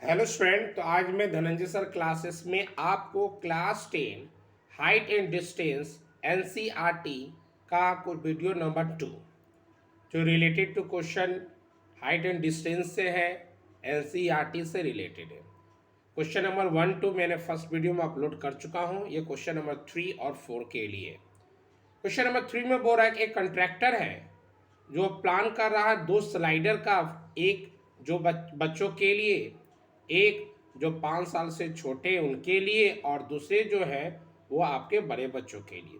Hello student. तो आज मैं धनंजय सर क्लासेस में आपको class 10 height and distance NCERT का कुछ वीडियो नंबर 2 जो related to question height and distance से है, एनसीईआरटी से रिलेटेड है। क्वेश्चन नंबर 1 2 मैंने फर्स्ट वीडियो में अपलोड कर चुका हूँ। ये क्वेश्चन नंबर 3 और 4 के लिए। क्वेश्चन नंबर 3 में बोल रहा है कि एक कंट्रैक्टर है जो प्लान कर रहा है दो स्लाइडर का, एक जो बच्चों के लिए, एक जो 5 साल से छोटे उनके लिए, और दूसरे जो है वो आपके बड़े बच्चों के लिए।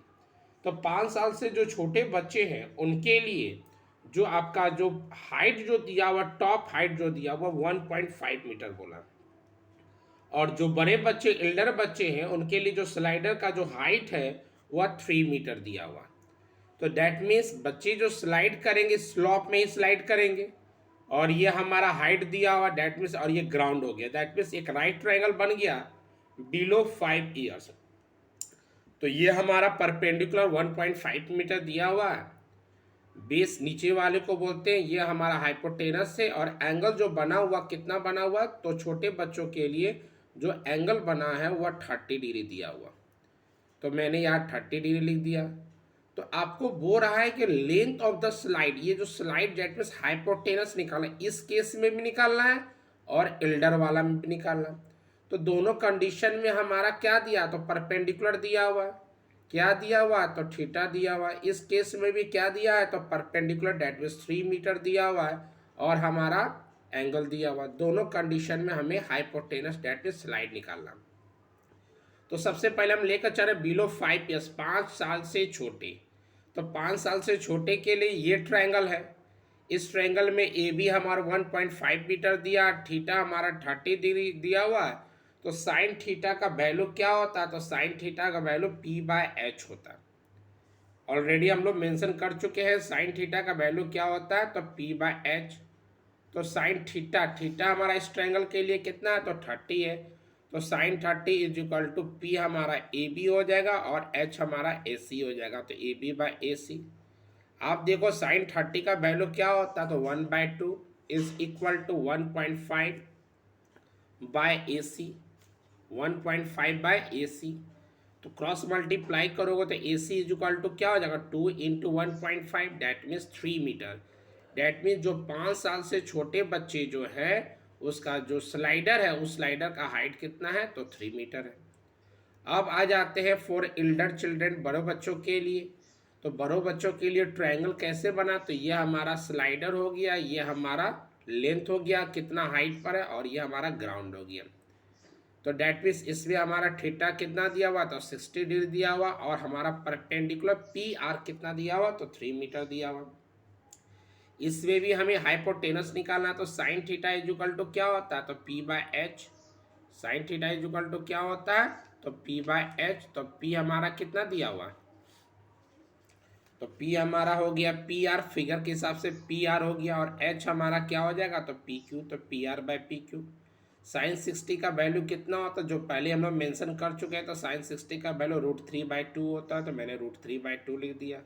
तो 5 साल से जो छोटे बच्चे हैं उनके लिए जो आपका जो हाइट जो दिया हुआ, टॉप हाइट जो दिया हुआ 1.5 मीटर बोला, और जो बड़े बच्चे एल्डर बच्चे हैं उनके लिए जो स्लाइडर का जो हाइट है वह 3 मीटर दिया हुआ। तो दैट मीन्स बच्चे जो स्लाइड करेंगे स्लॉप में ही स्लाइड करेंगे, और ये हमारा हाइट दिया हुआ दैट मीन्स, और ये ग्राउंड हो गया दैट मीन्स एक राइट ट्रायंगल बन गया बिलो 5 ईयर्स। तो ये हमारा परपेंडिकुलर 1.5 मीटर दिया हुआ है। बेस नीचे वाले को बोलते हैं, ये हमारा हाइपोटेनस है, और एंगल जो बना हुआ कितना बना हुआ, तो छोटे बच्चों के लिए जो एंगल बना है वह 30 डिग्री दिया हुआ। तो मैंने यहाँ 30 डिग्री लिख दिया। तो आपको बोल रहा है कि लेंथ ऑफ द स्लाइड, ये जो स्लाइड दैट मीन्स हाइपोटेनस निकालना है, इस केस में भी निकालना है और एल्डर वाला में भी निकालना है। तो दोनों कंडीशन में हमारा क्या दिया, तो परपेंडिकुलर दिया हुआ है, क्या दिया हुआ, तो थीटा दिया हुआ है। इस केस में भी क्या दिया है, तो परपेंडिकुलर दैट मीन्स 3 मीटर दिया हुआ है, और हमारा एंगल दिया हुआ। दोनों कंडीशन में हमें हाइपोटेनस दैट मीन्स स्लाइड निकालना। तो सबसे पहले हम लेकर चले बिलो 5 ईयर्स, 5 साल से छोटे। तो 5 साल से छोटे के लिए ये ट्रायंगल है। इस ट्रायंगल में ए बी हमारा 1.5 मीटर दिया, थीटा हमारा 30 डिग्री दिया हुआ है। तो साइन थीटा का वैल्यू क्या होता है, तो साइन थीटा का वैल्यू P/H होता है। ऑलरेडी हम लोग मेंशन कर चुके हैं साइन थीटा का वैल्यू क्या होता है, तो P/H। तो साइन थीटा, थीटा हमारा इस ट्रायंगल के लिए कितना है, तो 30 है। तो sine 30 is equal to P हमारा ए बी हो जाएगा और एच हमारा ए सी हो जाएगा। तो ए बी बाई ए सी। आप देखो साइन 30 का वैल्यू क्या होता है, तो 1/2 is equal to 1.5 by A C, 1.5 by A C. तो क्रॉस मल्टीप्लाई करोगे तो A C is equal to क्या हो जाएगा, 2 into 1.5 that means 3 metre. That means जो 5 साल से छोटे बच्चे जो है उसका जो स्लाइडर है उस स्लाइडर का हाइट कितना है, तो 3 मीटर है। अब आ जाते हैं फॉर एल्डर चिल्ड्रेन, बड़े बच्चों के लिए। तो बड़ों बच्चों के लिए ट्रायंगल कैसे बना, तो ये हमारा स्लाइडर हो गया, ये हमारा लेंथ हो गया कितना हाइट पर है, और ये हमारा ग्राउंड हो गया। तो डैट मीन्स इसमें हमारा थीटा कितना दिया हुआ, तो 60 डिग्री दिया हुआ, और हमारा परपेंडिकुलर पी आर कितना दिया हुआ, तो 3 मीटर दिया हुआ। इसमें भी हमें हाइपोटेनस निकालना, तो sine theta is equal to क्या होता है, तो P/H। Sine theta is equal to क्या होता है, तो P/H। तो P हमारा कितना दिया हुआ, तो P हमारा हो गया PR, फिगर के हिसाब से PR हो गया, और H हमारा क्या हो जाएगा, तो PQ। तो PR/PQ। साइन 60 का वैल्यू कितना होता है, जो पहले हम लोग मेंशन कर चुके हैं। तो साइन 60 का वैल्यू √3/2 होता है, तो मैंने √3/2 लिख दिया।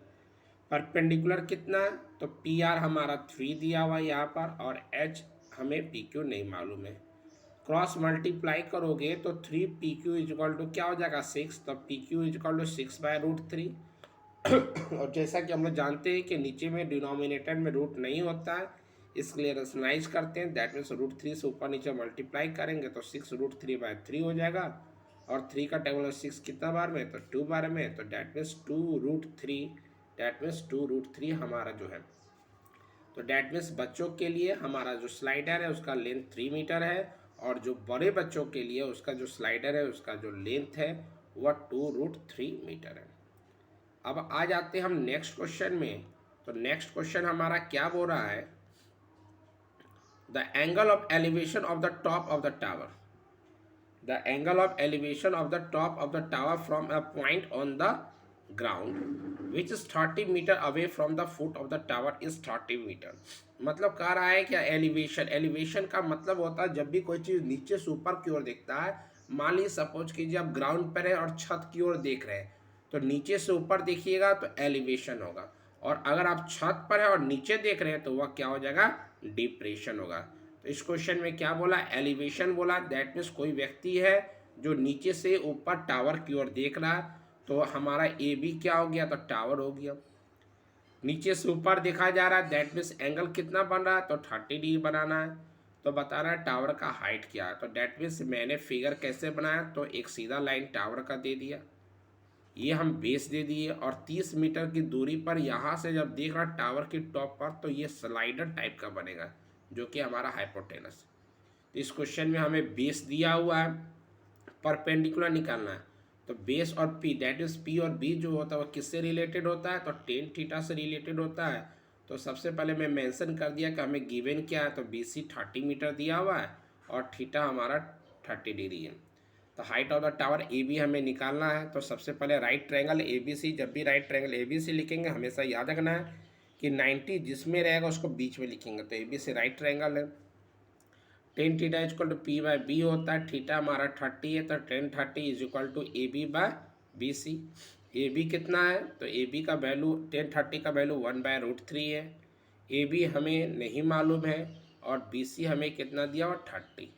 परपेंडिकुलर कितना है, तो PR हमारा 3 दिया हुआ यहाँ पर, और H हमें PQ नहीं मालूम है। क्रॉस मल्टीप्लाई करोगे तो 3PQ इज इक्वल टू क्या हो जाएगा, 6। तो PQ इज इक्वल टू 6/√3। और जैसा कि हम लोग जानते हैं कि नीचे में डिनोमिनेटर में रूट नहीं होता है, इसलिए रेशनलाइज करते हैं दैट मीन्स √3 से ऊपर नीचे मल्टीप्लाई करेंगे तो 6√3/3 हो जाएगा। और 3 का टेबल में 6 कितना बार में, तो 2 बार में। तो डैट मीन्स 2√3, डैट मीन्स 2√3 हमारा जो है। तो डैट मीन्स बच्चों के लिए हमारा जो स्लाइडर है उसका लेंथ 3 मीटर है, और जो बड़े बच्चों के लिए उसका जो स्लाइडर है उसका जो लेंथ है वह 2√3 मीटर है। अब आ जाते हैं हम नेक्स्ट क्वेश्चन में। तो नेक्स्ट क्वेश्चन हमारा क्या बोल रहा है, the angle of elevation of the top of the tower, the angle of elevation of the top of the tower from a point on the ground which is 30 metre away from the foot of the tower is 30 metre. मतलब कह रहा है क्या, elevation, elevation का मतलब होता है जब भी कोई चीज़ नीचे से ऊपर की ओर दिखता है। मान लीजिए सपोज कीजिए आप ग्राउंड पर है और छत की ओर देख रहे हैं, तो नीचे से ऊपर देखिएगा तो एलिवेशन होगा, और अगर आप छत पर है और नीचे देख रहे हैं तो वह क्या हो जाएगा, डिप्रेशन होगा। तो इस क्वेश्चन में क्या बोला, एलिवेशन बोला, दैट मीन्स कोई व्यक्ति है जो नीचे से ऊपर टावर की ओर देख रहा है। तो हमारा ए बी क्या हो गया, तो टावर हो गया। नीचे से ऊपर देखा जा रहा है, दैट मीन्स एंगल कितना बन रहा है, तो 30 डिग्री बनाना है। तो बताना है टावर का हाइट क्या है। तो दैट मीन्स मैंने फिगर कैसे बनाया, तो एक सीधा लाइन टावर का दे दिया, ये हम बेस दे दिए, और 30 मीटर की दूरी पर यहाँ से जब देख रहा टावर की टॉप पर, तो ये स्लाइडर टाइप का बनेगा जो कि हमारा हाइपोटेनस। तो इस क्वेश्चन में हमें बेस दिया हुआ है, परपेंडिकुलर निकालना है। तो बेस और पी, दैट इज पी और बी जो होता है वो किससे रिलेटेड होता है, तो टेन थीटा से रिलेटेड होता है। तो सबसे पहले मैं मेंशन कर दिया कि हमें गिवन क्या है, तो बी सी 30 मीटर दिया हुआ है और थीटा हमारा 30 डिग्री है। तो height of the tower A B हमें निकालना है। तो सबसे पहले right triangle A B C, जब भी right triangle A B C लिखेंगे हमेशा याद रखना है कि 90 जिसमें रहेगा उसको बीच में लिखेंगे। तो A B C right triangle है, tan theta is equal to P by B होता है, थीटा हमारा 30 है, तो tan 30 is equal to A B by B C. A B कितना है, तो ए बी का वैल्यू टेन 30 का वैल्यू 1/√3 है। ए बी हमें नहीं मालूम है और बी सी हमें कितना दिया हुआ 30।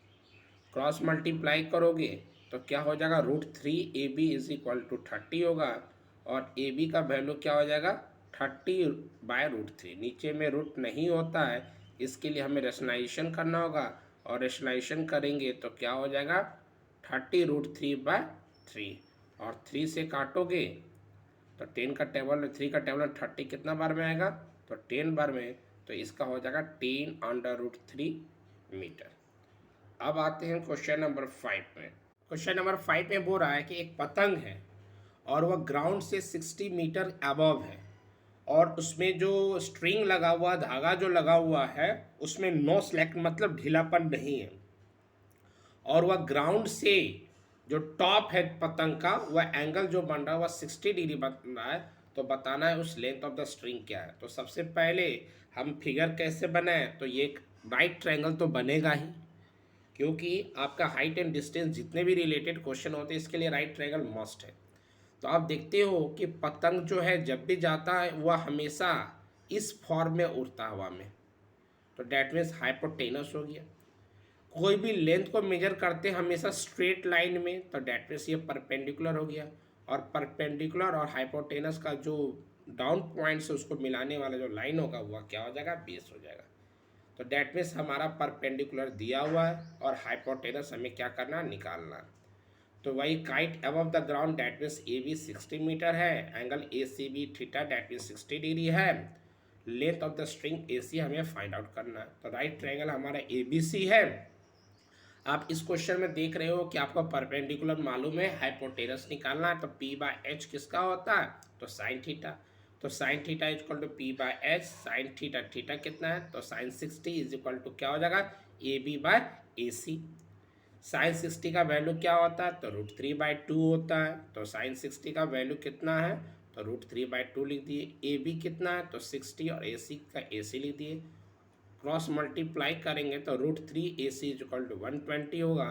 क्रॉस मल्टीप्लाई करोगे तो क्या हो जाएगा, √3 A B is equal to 30 होगा, और ए बी का वैल्यू क्या हो जाएगा 30/√3। नीचे में रूट नहीं होता है, इसके लिए हमें रेशनलाइजेशन करना होगा, और रेशनलाइजेशन करेंगे तो क्या हो जाएगा 30√3/3, और 3 से काटोगे तो 10 का टेबल 3 का टेबल 30 कितना बार में आएगा, तो 10 बार में। तो इसका हो जाएगा 10√3 मीटर। अब आते हैं क्वेश्चन नंबर 5 में। क्वेश्चन नंबर 5 में बोल रहा है कि एक पतंग है और वह ग्राउंड से 60 मीटर अबव है, और उसमें जो स्ट्रिंग लगा हुआ, धागा जो लगा हुआ है उसमें नो स्लैक मतलब ढीलापन नहीं है, और वह ग्राउंड से जो टॉप है पतंग का वह एंगल जो बन रहा है वह 60 डिग्री बन रहा है। तो बताना है उस लेंथ ऑफ द स्ट्रिंग क्या है। तो सबसे पहले हम फिगर कैसे बनाएं, तो ये एक राइट ट्रायंगल तो बनेगा ही, क्योंकि आपका हाइट एंड डिस्टेंस जितने भी रिलेटेड क्वेश्चन होते हैं इसके लिए राइट ट्रायंगल मस्ट है। तो आप देखते हो कि पतंग जो है जब भी जाता है वह हमेशा इस फॉर्म में उड़ता हवा में, तो डैट मीन्स हाइपोटेनस हो गया। कोई भी लेंथ को मेजर करते हैं हमेशा स्ट्रेट लाइन में, तो डैट मीन्स ये परपेंडिकुलर हो गया, और परपेंडिकुलर और हाइपोटेनस का जो डाउन पॉइंट से उसको मिलाने वाला जो लाइन होगा वह क्या हो जाएगा, बेस हो जाएगा। तो डैट मीन्स हमारा परपेंडिकुलर दिया हुआ है और हाइपोटेनस हमें क्या करना है, निकालना है। तो वही kite above the ground that means A B 60 metre है, angle A C B theta that means 60 degree है, length of the string A C हमें फाइंड आउट करना है। तो राइट ट्रायंगल हमारा ए बी सी है। आप इस क्वेश्चन में देख रहे हो कि आपको परपेंडिकुलर मालूम है, हाइपोटेनस निकालना है। तो पी बाय एच किसका होता है, तो साइन थीटा। तो sine theta is equal to P by H, sine theta, theta कितना है, तो साइन 60 इज इक्वल टू क्या हो जाएगा, A B by A C. Sine 60 का वैल्यू क्या होता है, तो √3/2 होता है। तो साइन 60 का वैल्यू कितना है, तो √3/2 लिख दिए। ए बी कितना है, तो 60, और ए सी का ए सी लिख दिए। क्रॉस मल्टीप्लाई करेंगे तो √3 ए सी इज इक्वल टू 120 होगा।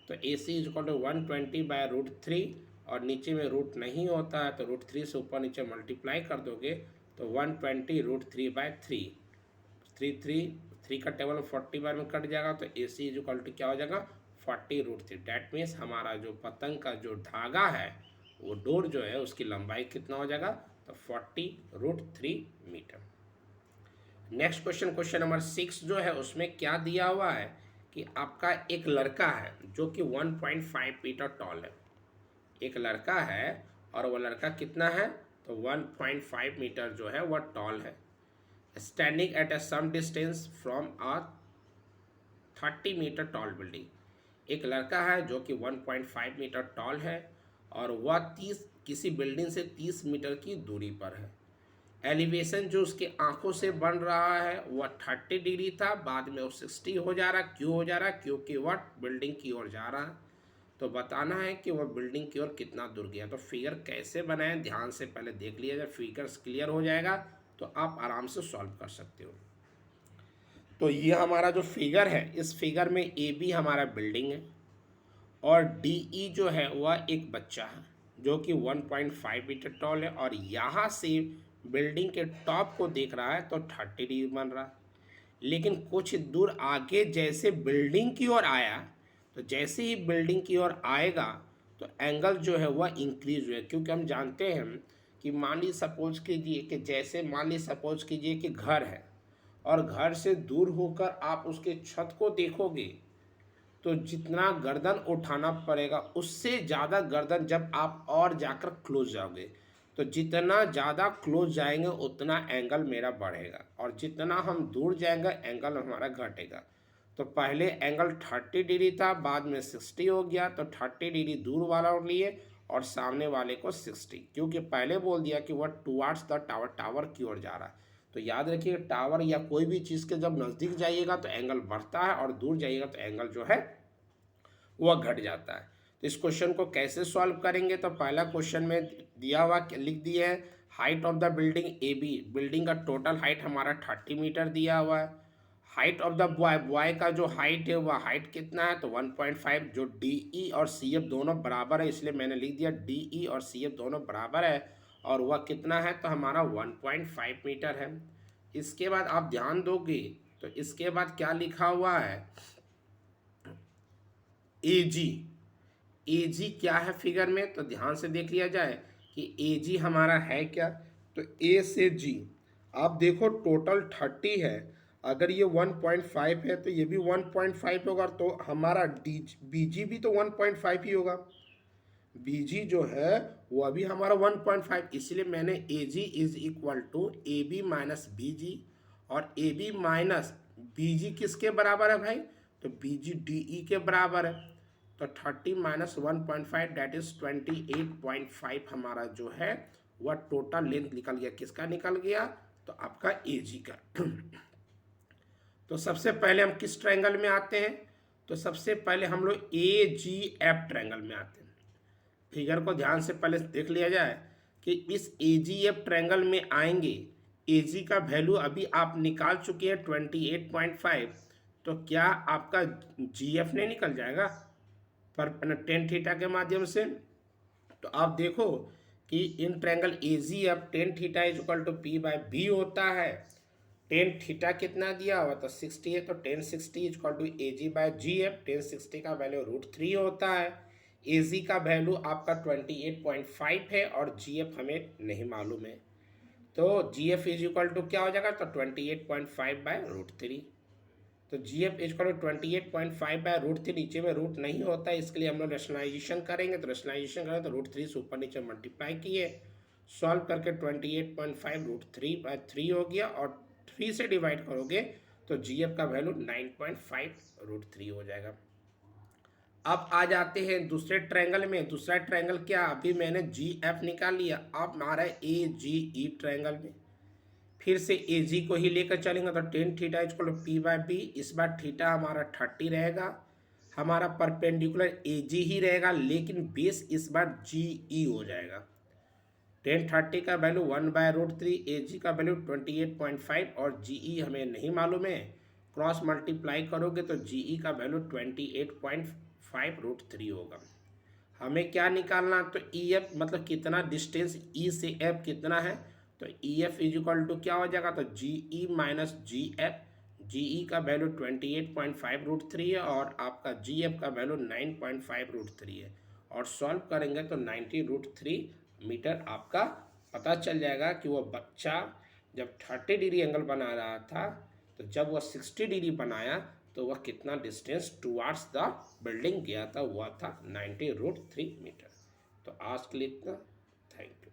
तो A C is equal to 120/√3, और नीचे में रूट नहीं होता है तो √3 से ऊपर नीचे मल्टीप्लाई कर दोगे तो 120√3/3, 3 का टेबल 40 बार में कट जाएगा। तो A C is equal to क्या हो जाएगा, 40√3। डैट मीन्स हमारा जो पतंग का जो धागा है वो डोर जो है उसकी लंबाई कितना हो जाएगा, तो 40√3 metre. Next question, question number 6 जो है उसमें क्या दिया हुआ है कि आपका एक लड़का है जो कि 1.5 मीटर टॉल है। एक लड़का है और वह लड़का कितना है, तो 1.5 मीटर जो है वह टॉल है, standing at a some distance from a 30 metre tall building. एक लड़का है जो कि 1.5 मीटर टॉल है और वह 30 किसी बिल्डिंग से 30 मीटर की दूरी पर है। एलिवेशन जो उसके आंखों से बन रहा है वह 30 डिग्री था, बाद में वो 60 हो जा रहा। क्यों हो जा रहा, क्योंकि वह बिल्डिंग की ओर जा रहा है। तो बताना है कि वह बिल्डिंग की ओर कितना दूर गया। तो फिगर कैसे बनाएं, ध्यान से पहले देख लिया जाए, फिगर्स क्लियर हो जाएगा तो आप आराम से सॉल्व कर सकते हो। तो ये हमारा जो फिगर है, इस फिगर में ए बी हमारा बिल्डिंग है और डी ई जो है वह एक बच्चा है जो कि 1.5 मीटर टॉल है, और यहाँ से बिल्डिंग के टॉप को देख रहा है तो 30 डिग्री बन रहा है। लेकिन कुछ दूर आगे जैसे बिल्डिंग की ओर आया, तो जैसे ही बिल्डिंग की ओर आएगा तो एंगल जो है वह इंक्रीज हुआ, क्योंकि हम जानते हैं कि मान ली सपोज कीजिए कि जैसे मान ली सपोज कीजिए कि घर है और घर से दूर होकर आप उसके छत को देखोगे, तो जितना गर्दन उठाना पड़ेगा उससे ज़्यादा गर्दन जब आप और जाकर क्लोज जाओगे, तो जितना ज़्यादा क्लोज जाएंगे उतना एंगल मेरा बढ़ेगा, और जितना हम दूर जाएंगे एंगल हमारा घटेगा। तो पहले एंगल 30 डिग्री था, बाद में 60 हो गया, तो 30 डिग्री दूर वाला लिए और सामने वाले को 60, क्योंकि पहले बोल दिया कि वह टुवार्ड्स द टावर, टावर की ओर जा रहा है। तो याद रखिए टावर या कोई भी चीज़ के जब नज़दीक जाइएगा तो एंगल बढ़ता है और दूर जाइएगा तो एंगल जो है वह घट जाता है। तो इस क्वेश्चन को कैसे सॉल्व करेंगे, तो पहला क्वेश्चन में दिया हुआ लिख दिया है height of the building A B, building का टोटल हाइट हमारा 30 मीटर दिया हुआ है। Height of the boy, boy का जो हाइट है वह हाइट कितना है, तो 1.5, जो डी ई और सी एफ दोनों बराबर है इसलिए मैंने लिख दिया डी ई और सी एफ दोनों बराबर है, और वह कितना है, तो हमारा 1.5 मीटर है। इसके बाद आप ध्यान दोगे तो इसके बाद क्या लिखा हुआ है, ए जी। ए जी क्या है फिगर में, तो ध्यान से देख लिया जाए कि ए जी हमारा है क्या, तो ए से जी आप देखो टोटल 30 है, अगर ये 1.5 है तो ये भी 1.5 होगा, तो हमारा डी बी जी भी तो 1.5 ही होगा। बी जी जो है वो अभी हमारा 1.5, इसलिए मैंने A G is equal to A B minus B G, और A B minus B G किसके बराबर है भाई, तो बी जी डी ई के बराबर है। तो 30 माइनस 1.5 डेट इज 28.5 हमारा जो है वह टोटल लेंथ निकल गया, किसका निकल गया, तो आपका ए जी का। तो सबसे पहले हम किस ट्रायंगल में आते हैं, तो सबसे पहले हम लोग ए जी एफ ट्रायंगल में आते हैं। फिगर को ध्यान से पहले देख लिया जाए कि इस ए जी एफ ट्रायंगल में आएंगे, ए जी का वैल्यू अभी आप निकाल चुके हैं 28.5, तो क्या आपका जी एफ नहीं निकल जाएगा पर टेन थीटा के माध्यम से। तो आप देखो कि in triangle A G F tan theta is equal to P by B होता है। टेन थीटा कितना दिया हुआ, तो 60 है, तो 1060 is equal to A G by G F, 1060 का वैल्यू √3 होता है। ए जी का वैल्यू आपका 28.5 है और जी एफ हमें नहीं मालूम है, तो G F is equal to क्या हो जाएगा, तो 28.5 बाय √3। तो G F is equal to 28.5 by √3, नीचे में रूट नहीं होता है इसके लिए हम लोग रेशनलाइजेशन करेंगे, तो रेशनलाइजेशन करें तो √3 से ऊपर नीचे मल्टीप्लाई किए, सॉल्व करके 28.5 √3 बाय 3 हो गया, और 3 से डिवाइड करोगे तो जी एफ का वैल्यू 9.5 √3 हो जाएगा। अब आ जाते हैं दूसरे ट्रायंगल में। दूसरा ट्रायंगल क्या, अभी मैंने जी एफ निकाल लिया, अब हमारा ए जी ई ट्रायंगल में फिर से ए जी को ही लेकर चलेंगे, तो tan theta equal P by B, इस बार थीटा हमारा 30 रहेगा, हमारा परपेंडिकुलर ए जी ही रहेगा, लेकिन बेस इस बार जी ई हो जाएगा। 1030 का वैल्यू 1/√3, ए जी का वैल्यू 28.5 और जी ई हमें नहीं मालूम है, क्रॉस मल्टीप्लाई करोगे तो जी ई का वैल्यू 28.5 √3 होगा। हमें क्या निकालना, तो ई एफ मतलब कितना डिस्टेंस ई से एफ कितना है, तो E F is equal to क्या हो जाएगा, तो जी ई माइनस जी एफ, जी ई का वैल्यू 28.5 √3 है और आपका जी एफ का वैल्यू 9.5 √3 है, और सॉल्व करेंगे तो 90 √3 मीटर आपका पता चल जाएगा कि वह बच्चा जब 30 डिग्री एंगल बना रहा था, तो जब वह 60 डिग्री बनाया तो वह कितना डिस्टेंस टुवार्ड्स द बिल्डिंग गया था, वह था 90 √3 मीटर। तो आज के लिए इतना, थैंक यू।